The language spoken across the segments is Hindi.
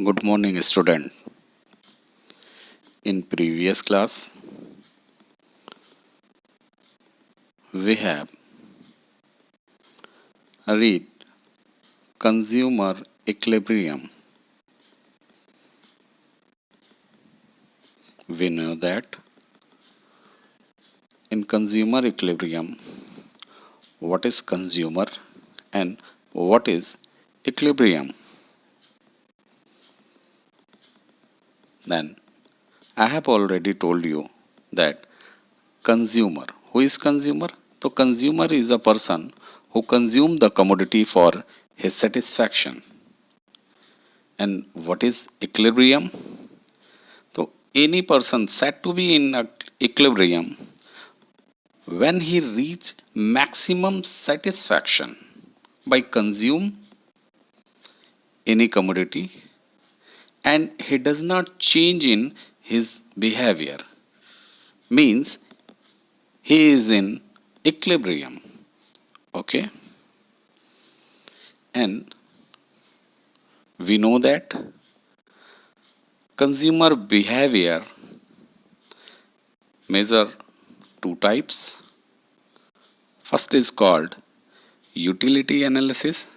Good morning, student. In previous class, we have read consumer equilibrium. We know that in consumer equilibrium, what is consumer and what is equilibrium. Then I have already told you that consumer. Who is consumer? So consumer is a person who consume the commodity for his satisfaction. And what is equilibrium? So any person said to be in equilibrium when he reach maximum satisfaction by consume any commodity and he does not change in his behavior, means he is in equilibrium. Okay, and we know that consumer behavior measure two types. First is called utility analysis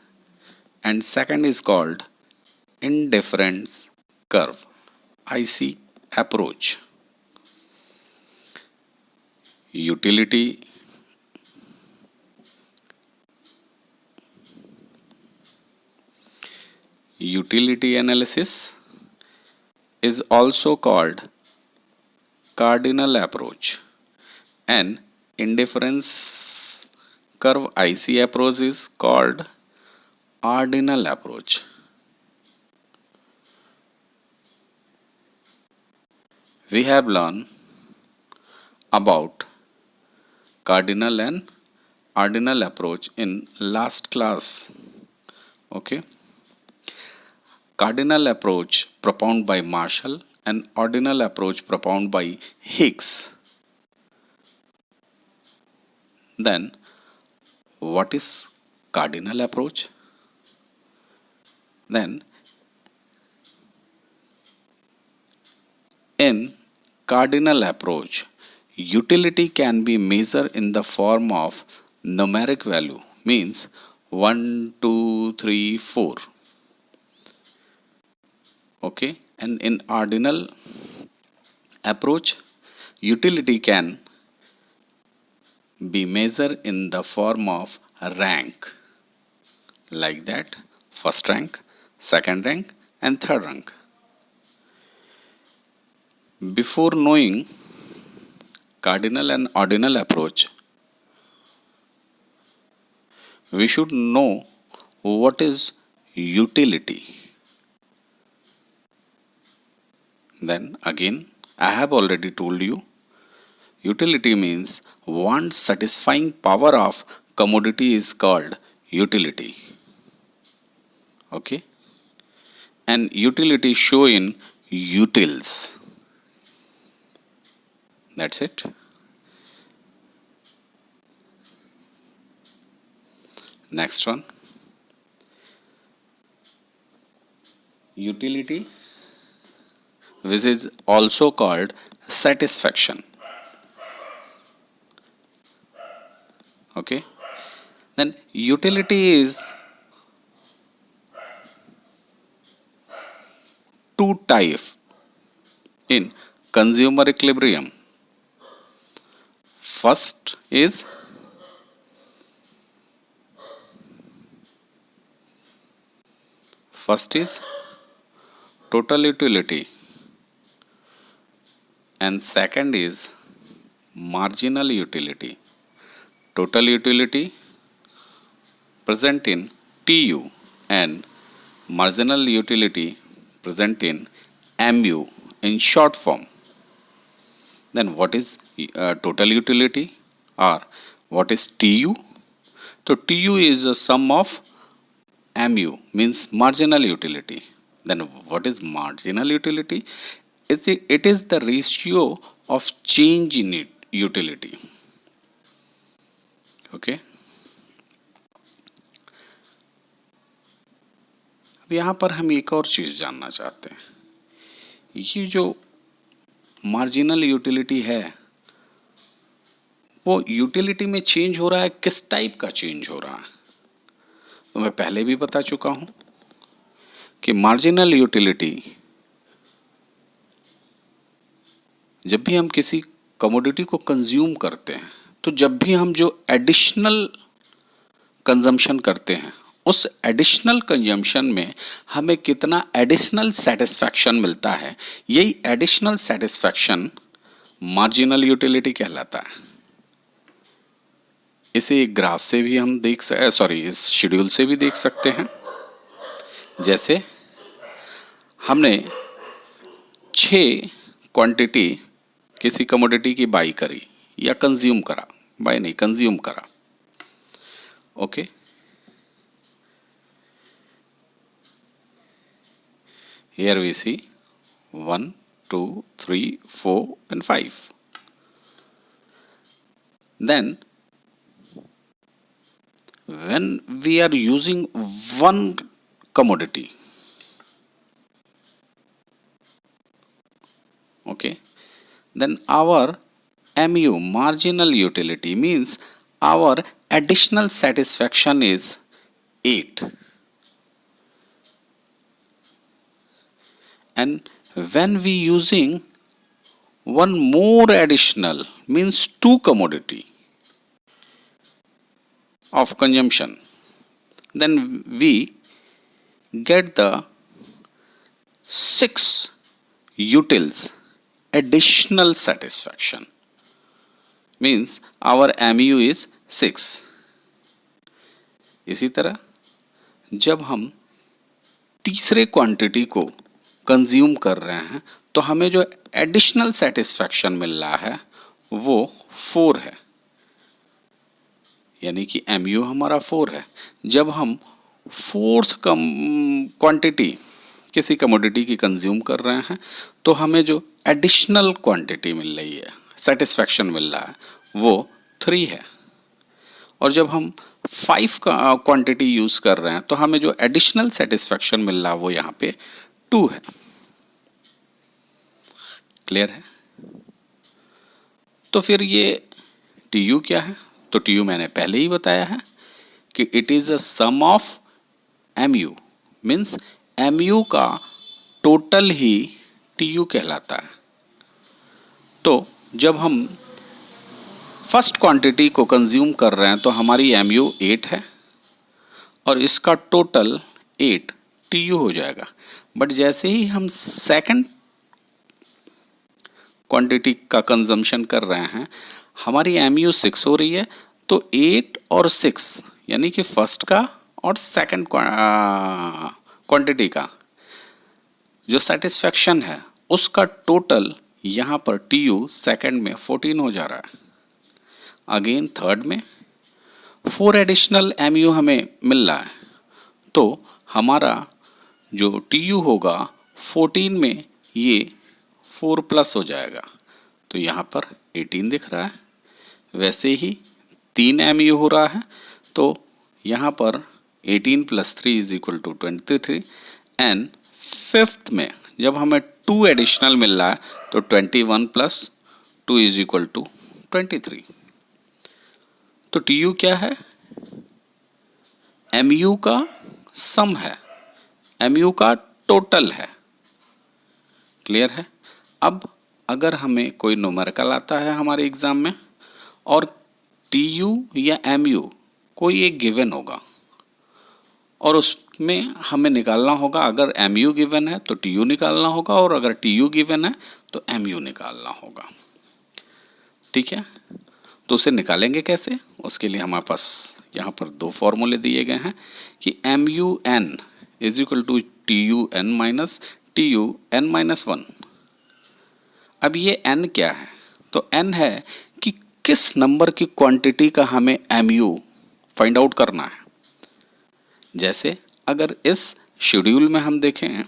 and second is called indifference curve, IC approach. Utility analysis is also called cardinal approach and indifference curve IC approach is called ordinal approach. We have learned about cardinal and ordinal approach in last class. Okay, cardinal approach propounded by Marshall and ordinal approach propounded by Higgs. Then what is cardinal approach? Then in cardinal approach, utility can be measured in the form of numeric value, means 1, 2, 3, 4. Okay, and in ordinal approach, utility can be measured in the form of rank, like that first rank, second rank, and third rank. Before knowing cardinal and ordinal approach, we should know what is utility. Then again, I have already told you, utility means one satisfying power of commodity is called utility. Okay, and utility show in utils. That's it. Next one, utility, which is also called satisfaction. Okay, then utility is two types in consumer equilibrium. First is total utility and second is marginal utility. Total utility present in TU and marginal utility present in MU in short form. Then what is total utility or what is TU? So TU is a sum of MU, means marginal utility. Then what is marginal utility? It is the ratio of change in utility. Okay. अब यहाँ पर हम एक और चीज़ जानना चाहते हैं, ये जो मार्जिनल यूटिलिटी है वो यूटिलिटी में चेंज हो रहा है, किस टाइप का चेंज हो रहा है? तो मैं पहले भी बता चुका हूं कि मार्जिनल यूटिलिटी जब भी हम किसी कमोडिटी को कंज्यूम करते हैं, तो जब भी हम जो एडिशनल कंजम्पशन करते हैं उस एडिशनल कंजम्पशन में हमें कितना एडिशनल सेटिस्फैक्शन मिलता है, यही एडिशनल सेटिस्फैक्शन मार्जिनल यूटिलिटी कहलाता है। इसे एक ग्राफ से भी हम इस शेड्यूल से भी देख सकते हैं। जैसे हमने 6 क्वांटिटी किसी कमोडिटी की बाई करी या कंज्यूम करा, बाई नहीं कंज्यूम करा, okay. Here we see 1 2 3 4 and 5. Then when we are using one commodity, okay, then our MU, marginal utility, means our additional satisfaction is 8. And when we using one more additional, means 2 commodity of consumption, then we get the 6 utils additional satisfaction, means our MU is 6. इसी तरह जब हम तीसरे क्वांटिटी को कंज्यूम कर रहे हैं तो हमें जो एडिशनल सेटिस्फैक्शन मिल रहा है वो 4 है, यानी कि MU हमारा 4 है। जब हम फोर्थ क्वांटिटी किसी कमोडिटी की कंज्यूम कर रहे हैं तो हमें जो एडिशनल क्वांटिटी मिल रही है, सेटिस्फैक्शन मिल रहा है, वो 3 है। और जब हम 5 क्वांटिटी यूज कर रहे हैं तो हमें जो एडिशनल सेटिस्फैक्शन मिल रहा है वो यहाँ पे 2 है। क्लियर है? तो फिर ये TU क्या है? तो TU मैंने पहले ही बताया है कि it is a sum of MU, means MU का टोटल ही TU कहलाता है। तो जब हम फर्स्ट क्वांटिटी को कंज्यूम कर रहे हैं तो हमारी MU 8 है और इसका टोटल 8 TU हो जाएगा। बट जैसे ही हम सेकंड क्वांटिटी का कंजम्पशन कर रहे हैं हमारी MU 6 हो रही है, तो 8 और 6 यानी कि फर्स्ट का और सेकंड क्वांटिटी का जो सेटिस्फैक्शन है उसका टोटल यहाँ पर TU सेकंड में 14 हो जा रहा है। अगेन थर्ड में 4 एडिशनल MU हमें मिल रहा है, तो हमारा जो TU होगा 14 में ये 4 प्लस हो जाएगा, तो यहाँ पर 18 दिख रहा है। वैसे ही 3 MU हो रहा है तो यहाँ पर 18 plus 3 is equal to 23। And fifth में जब हमें 2 एडिशनल मिल रहा है तो 21 प्लस 2 इज इक्वल टू 23। तो TU क्या है? MU का सम है, MU का टोटल है। क्लियर है? अब अगर हमें कोई न्यूमेरिकल आता है हमारे एग्जाम में और TU या MU कोई एक गिवन होगा और उसमें हमें निकालना होगा, अगर MU गिवन है तो TU निकालना होगा और अगर TU गिवन है तो MU निकालना होगा। ठीक है? तो उसे निकालेंगे कैसे? उसके लिए हमारे पास यहाँ पर 2 फॉर्मूले दिए गए हैं कि MUN is equal to TUN minus TUN minus 1। अब ये N क्या है? तो N है कि किस नंबर की क्वांटिटी का हमें MU फाइंड आउट करना है। जैसे अगर इस शेड्यूल में हम देखें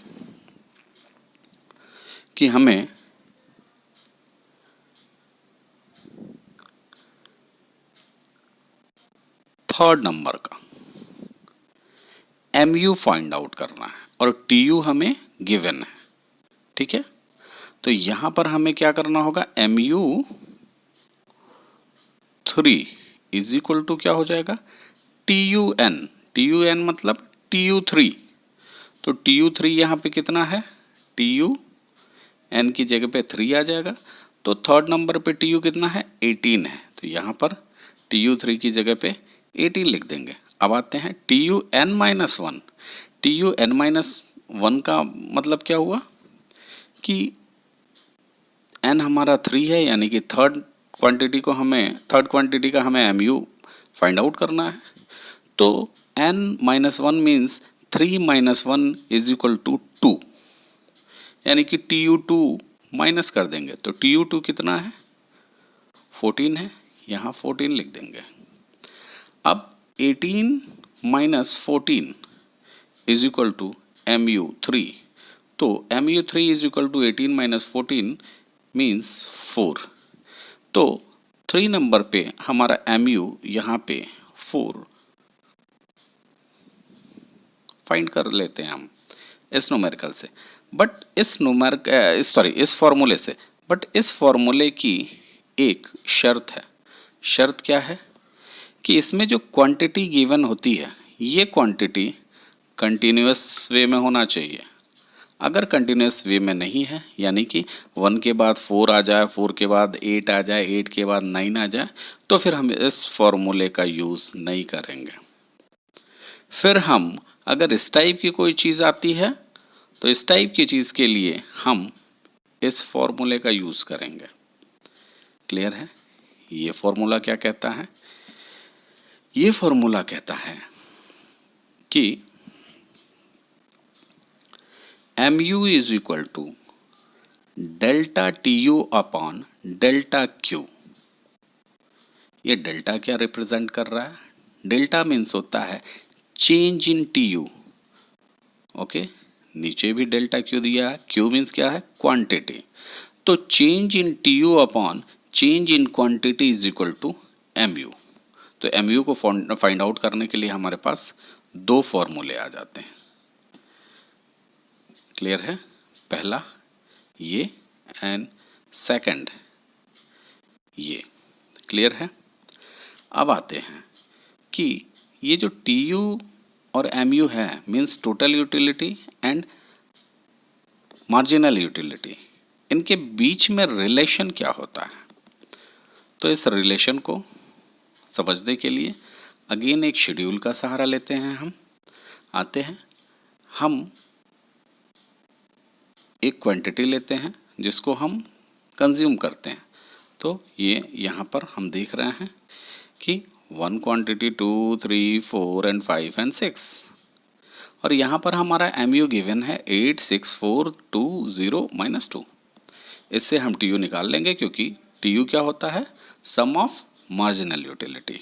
कि हमें थर्ड नंबर का MU फाइंड आउट करना है और टी यू हमें गिवन है, ठीक है। तो यहां पर हमें क्या करना होगा, M U 3 is equal to क्या हो जाएगा, T U N. T U N मतलब टी यू 3। तो टी यू 3 यहाँ पे कितना है, टी यू एन की जगह पे 3 आ जाएगा। तो थर्ड नंबर पे टी यू कितना है, 18 है। तो यहाँ पर टी यू 3 की जगह पे 18 लिख देंगे। अब आते हैं T U N minus 1। T U N minus 1 का मतलब क्या हुआ कि एन हमारा 3 है, यानी कि थर्ड क्वांटिटी का हमें एम यू फाइंड आउट करना है। तो N minus 1 means 3 minus 1 is equal to 2, यानी कि टी यू 2 माइनस कर देंगे। तो टी यू 2 कितना है, 14 है, यहाँ 14 लिख देंगे। अब 18 minus 14 is equal to M U 3। तो M U 3 is equal to 18 minus 14 means 4। तो 3 नंबर पे हमारा एम यू यहाँ पे 4 फाइंड कर लेते हैं हम इस न्यूमेरिकल से। बट इस फॉर्मूले से, बट इस फॉर्मूले की एक शर्त है। शर्त क्या है कि इसमें जो क्वांटिटी गिवन होती है, ये क्वांटिटी कंटिन्यूअस वे में होना चाहिए। अगर कंटिन्यूअस वे में नहीं है, यानी कि 1 के बाद 4 आ जाए, 4 के बाद 8 आ जाए, 8 के बाद 9 आ जाए, तो फिर हम इस फॉर्मूले का यूज़ नहीं करेंगे। फिर हम अगर इस टाइप की कोई चीज़ आती है, तो इस टाइप की चीज़ के लिए हम इस फॉर्मूले का यूज़ करेंगे। क्लियर है? ये फॉर्मूला क्या कहता है? ये फॉर्मूला कहता है कि M U is equal to delta T U upon delta Q. ये डेल्टा क्या रिप्रेजेंट कर रहा है? डेल्टा मीन्स होता है change in T U. Okay, नीचे भी डेल्टा क्यू दिया है। क्यू मीन्स क्या है? क्वांटिटी। तो change in T U upon change in quantity is equal to M U. तो एम यू को फाइंड आउट करने के लिए हमारे पास दो फॉर्मूले आ जाते हैं। क्लियर है? पहला ये एंड सेकंड ये। क्लियर है? अब आते हैं कि ये जो टी यू और एम यू है means total utility and marginal utility, इनके बीच में रिलेशन क्या होता है? तो इस रिलेशन को समझने के लिए अगेन एक शेड्यूल का सहारा लेते हैं। हम आते हैं, हम एक क्वांटिटी लेते हैं जिसको हम कंज्यूम करते हैं। तो ये यहाँ पर हम देख रहे हैं कि 1 क्वांटिटी 2 3 4 एंड 5 एंड 6, और यहाँ पर हमारा एम यू गिवन है 8 6 4 2 0 माइनस 2। इससे हम टी यू निकाल लेंगे, क्योंकि टी यू क्या होता है? सम ऑफ मार्जिनल यूटिलिटी।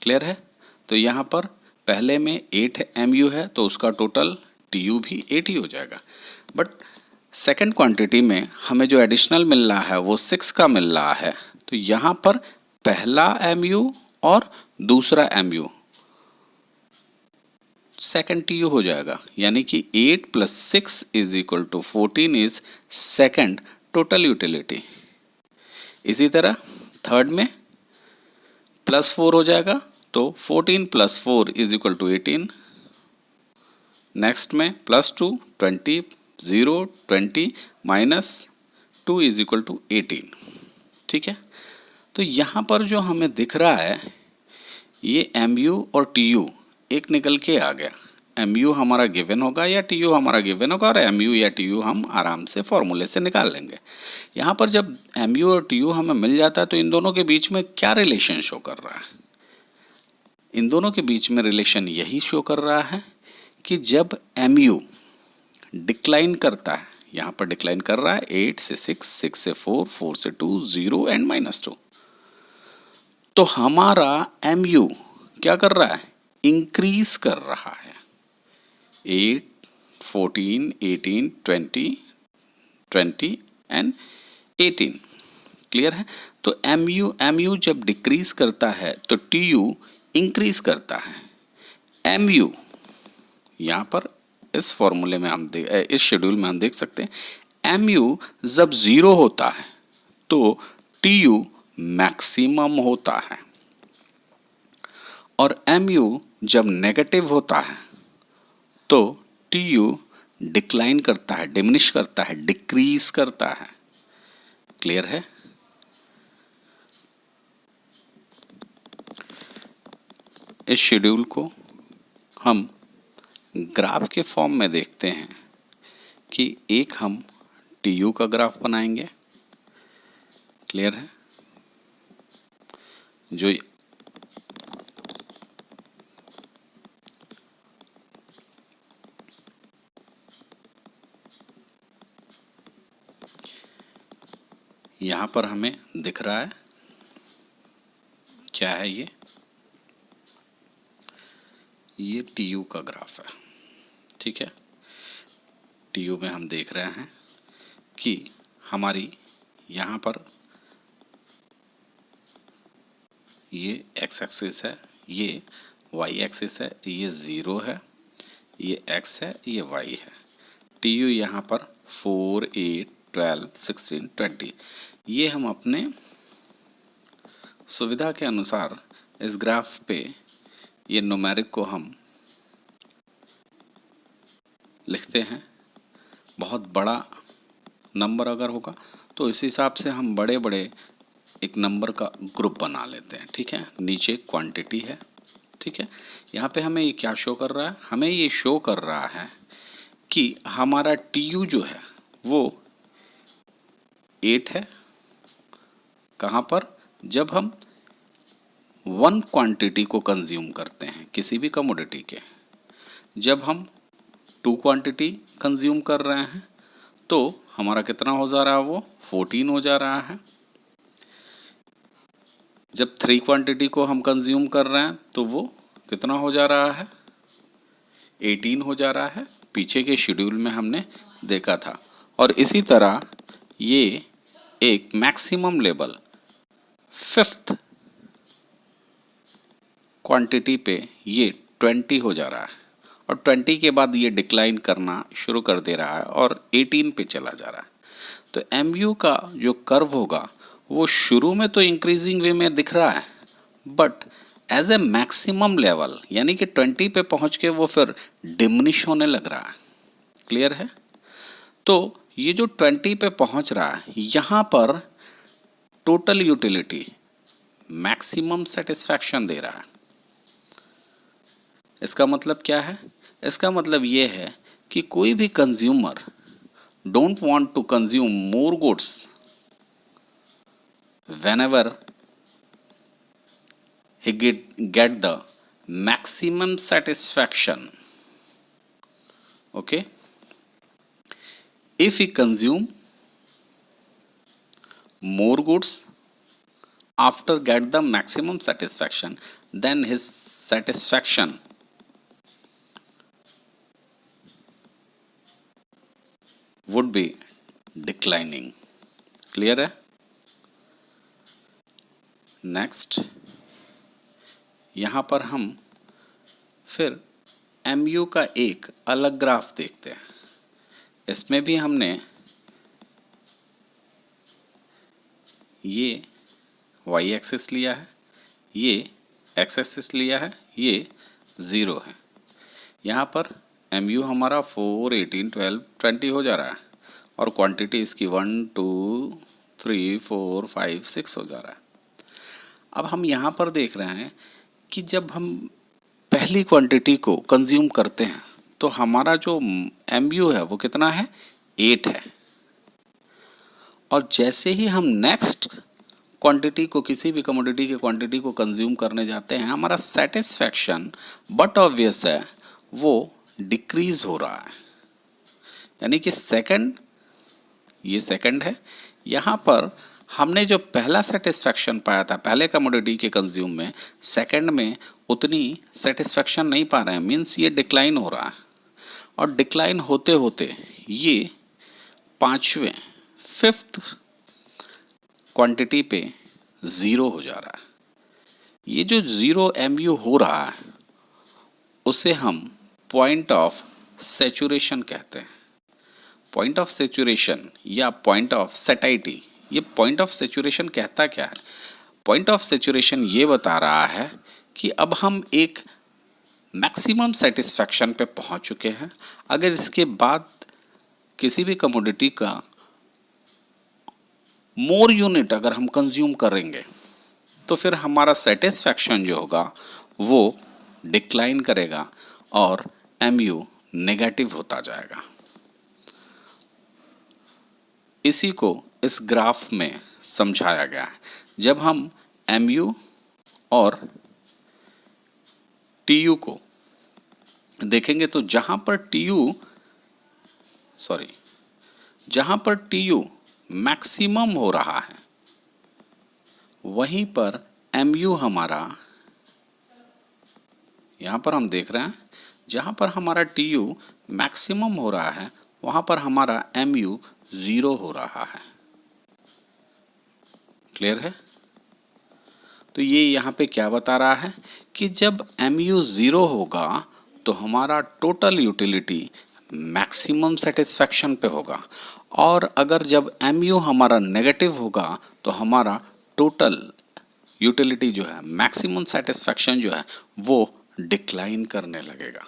क्लियर है? तो यहाँ पर पहले में 8 एम यू है, तो उसका टोटल टी यू भी 8 ही हो जाएगा। बट सेकेंड क्वांटिटी में हमें जो एडिशनल मिल रहा है वो 6 का मिल रहा है। तो यहाँ पर पहला एम यू और दूसरा M U second T U हो जाएगा, यानी कि 8 plus 6 is equal to 14 is second total utility. इसी तरह थर्ड में प्लस 4 हो जाएगा, तो 14 plus 4 is equal to 18। Next में plus 2 20 0 20 minus 2 is equal to 18। ठीक है? तो यहाँ पर जो हमें दिख रहा है ये एम यू और टी यू एक निकल के आ गया। एम यू हमारा गिवन होगा या टी यू हमारा गिवन होगा, और एम यू या टी यू हम आराम से फॉर्मूले से निकाल लेंगे। यहाँ पर जब एम यू और टी यू हमें मिल जाता है तो इन दोनों के बीच में क्या रिलेशन शो कर रहा है? इन दोनों के बीच में रिलेशन यही शो कर रहा है कि जब एम यू डिक्लाइन करता है, यहाँ पर डिक्लाइन कर रहा है 8 से 6 6 से 4 4 से 2 0 एंड माइनस 2, तो हमारा एम यू क्या कर रहा है? इंक्रीज कर रहा है। 8 14 18 20 20 एंड 18। क्लियर है? तो एम यू जब डिक्रीज करता है तो टी यू इंक्रीज करता है। एम यू यहाँ पर इस फॉर्मूले में हम इस शेड्यूल में हम देख सकते हैं MU जब 0 होता है तो TU मैक्सिमम होता है, और MU जब नेगेटिव होता है तो TU डिक्लाइन करता है, डिमिनिश करता है, डिक्रीज करता है। क्लियर है? इस शेड्यूल को हम ग्राफ के फॉर्म में देखते हैं कि एक हम TU का ग्राफ बनाएंगे। क्लियर है? जो यहां पर हमें दिख रहा है, क्या है ये TU का ग्राफ है। ठीक है, TU में हम देख रहे हैं कि हमारी यहाँ पर ये x एक्सिस है, ये y एक्सिस है, ये 0 है, ये x है, ये y है। TU यहाँ पर 4, 8, 12, 16, 20, ये हम अपने सुविधा के अनुसार इस ग्राफ पे ये न्यूमेरिक को हम लिखते हैं। बहुत बड़ा नंबर अगर होगा तो इस हिसाब से हम बड़े बड़े एक नंबर का ग्रुप बना लेते हैं। ठीक है, नीचे क्वांटिटी है। ठीक है, यहाँ पे हमें ये क्या शो कर रहा है? हमें ये शो कर रहा है कि हमारा TU जो है वो 8 है। कहाँ पर? जब हम 1 क्वांटिटी को कंज्यूम करते हैं किसी भी कमोडिटी के। जब हम 2 क्वांटिटी कंज्यूम कर रहे हैं तो हमारा कितना हो जा रहा है? वो 14 हो जा रहा है। जब 3 क्वांटिटी को हम कंज्यूम कर रहे हैं तो वो कितना हो जा रहा है? 18 हो जा रहा है। पीछे के शेड्यूल में हमने देखा था। और इसी तरह ये एक मैक्सिमम लेवल 5th क्वांटिटी पे ये 20 हो जा रहा है, और 20 के बाद ये डिक्लाइन करना शुरू कर दे रहा है और 18 पे चला जा रहा है। तो MU का जो कर्व होगा वो शुरू में तो इंक्रीजिंग वे में दिख रहा है, but as a maximum level यानी कि 20 पे पहुंच के वो फिर डिमिनिश होने लग रहा है। क्लियर है? तो ये जो 20 पे पहुंच रहा है, यहाँ पर टोटल यूटिलिटी मैक्सिमम सेटिस्फैक्शन दे रहा है। इसका मतलब क्या है? इसका मतलब ये है कि कोई भी consumer don't want to consume more goods whenever he get the maximum satisfaction. Okay, if he consume more goods after get the maximum satisfaction, then his satisfaction would be declining. Clear है? नेक्स्ट, यहाँ पर हम फिर MU का एक अलग ग्राफ देखते हैं। इसमें भी हमने ये y एक्सिस लिया है, ये x एक्सिस लिया है, ये 0 है। यहाँ पर MU हमारा 4, 18, 12, 20 हो जा रहा है, और क्वांटिटी इसकी 1, 2, 3, 4, 5, 6 हो जा रहा है। अब हम यहाँ पर देख रहे हैं कि जब हम पहली क्वांटिटी को कंज्यूम करते हैं तो हमारा जो MU है वो कितना है? 8 है। और जैसे ही हम नेक्स्ट क्वांटिटी को, किसी भी कमोडिटी की क्वांटिटी को कंज्यूम करने जाते हैं, हमारा सेटिस्फैक्शन बट ऑब्वियस है वो डिक्रीज हो रहा है। यानी कि सेकंड, ये सेकंड है, यहाँ पर हमने जो पहला सेटिस्फैक्शन पाया था पहले कमोडिटी के कंज्यूम में, सेकंड में उतनी सेटिस्फैक्शन नहीं पा रहे हैं, मीन्स ये डिक्लाइन हो रहा है। और डिक्लाइन होते होते ये 5वें 5th क्वांटिटी पे 0 हो जा रहा है। ये जो 0 MU हो रहा है उसे हम पॉइंट ऑफ सेचुरेशन कहते हैं। पॉइंट ऑफ सेचुरेशन या पॉइंट ऑफ सेटाइटी, ये पॉइंट ऑफ सेचुरेशन कहता क्या है? पॉइंट ऑफ सेचुरेशन ये बता रहा है कि अब हम एक मैक्सिमम सेटिस्फैक्शन पे पहुंच चुके हैं। अगर इसके बाद किसी भी कमोडिटी का मोर यूनिट अगर हम कंज्यूम करेंगे तो फिर हमारा सेटिस्फैक्शन जो होगा वो डिक्लाइन करेगा और MU नेगेटिव होता जाएगा। इसी को इस ग्राफ में समझाया गया है। जब हम MU और TU को देखेंगे तो जहां पर TU मैक्सिमम हो रहा है वहीं पर MU हमारा, यहां पर हम देख रहे हैं जहां पर हमारा TU मैक्सिमम हो रहा है वहां पर हमारा MU 0 हो रहा है। क्लियर है? तो ये यहाँ पे क्या बता रहा है कि जब MU 0 होगा तो हमारा टोटल यूटिलिटी मैक्सिमम सेटिस्फैक्शन पे होगा, और अगर जब MU हमारा नेगेटिव होगा तो हमारा टोटल यूटिलिटी जो है, मैक्सिमम सेटिस्फैक्शन जो है, वो डिक्लाइन करने लगेगा।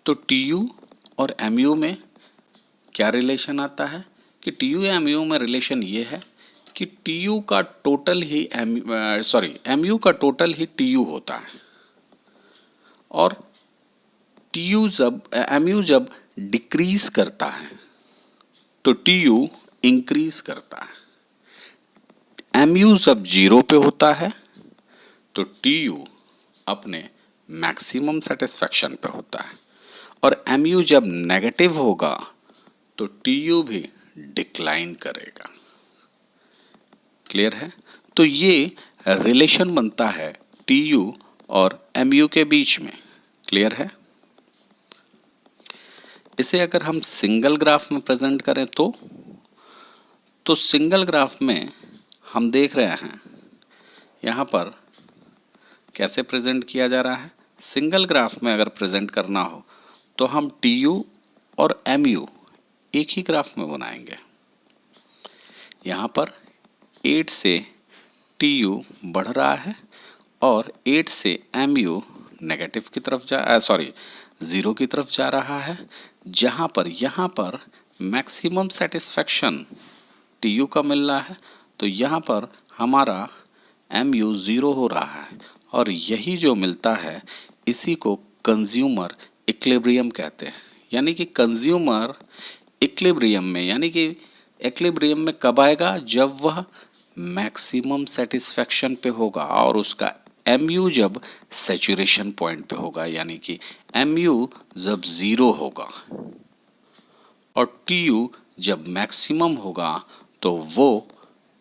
तो TU और MU में क्या रिलेशन आता है कि TU या MU में रिलेशन ये है कि MU का टोटल ही TU होता है, और MU जब डिक्रीज करता है तो TU इंक्रीज करता है। MU जब 0 पे होता है तो TU अपने मैक्सिमम सेटिस्फैक्शन पे होता है, और MU जब नेगेटिव होगा तो TU भी डिक्लाइन करेगा। क्लियर है? तो ये रिलेशन बनता है TU और MU के बीच में। क्लियर है? इसे अगर हम सिंगल ग्राफ में प्रेजेंट करें तो सिंगल ग्राफ में हम देख रहे हैं यहाँ पर कैसे प्रेजेंट किया जा रहा है। सिंगल ग्राफ में अगर प्रेजेंट करना हो तो हम TU और MU एक ही ग्राफ में बनाएंगे। यहाँ पर 8 से TU बढ़ रहा है और 8 से MU नेगेटिव की तरफ 0 की तरफ जा रहा है, जहाँ पर यहाँ पर मैक्सिमम सेटिस्फैक्शन TU का मिल रहा है, तो यहाँ पर हमारा MU 0 हो रहा है, और यही जो मिलता है इसी को कंज्यूमर इक्विलिब्रियम कहते हैं। यानी कि कंज्यूमर इक्विलिब्रियम में, यानी कि इक्विलिब्रियम में कब आएगा? जब वह मैक्सिमम सेटिस्फैक्शन पे होगा और उसका MU जब सैचुरेशन पॉइंट पे होगा, यानी कि MU जब 0 होगा और TU जब मैक्सिमम होगा तो वो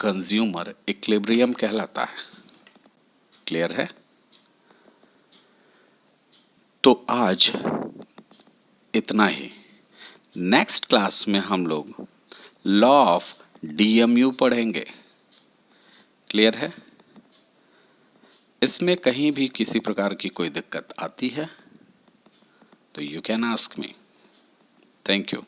कंज्यूमर इक्विलिब्रियम कहलाता है। क्लियर है? तो आज इतना ही। नेक्स्ट क्लास में हम लोग लॉ ऑफ DMU पढ़ेंगे। क्लियर है? इसमें कहीं भी किसी प्रकार की कोई दिक्कत आती है तो you can ask me. Thank you.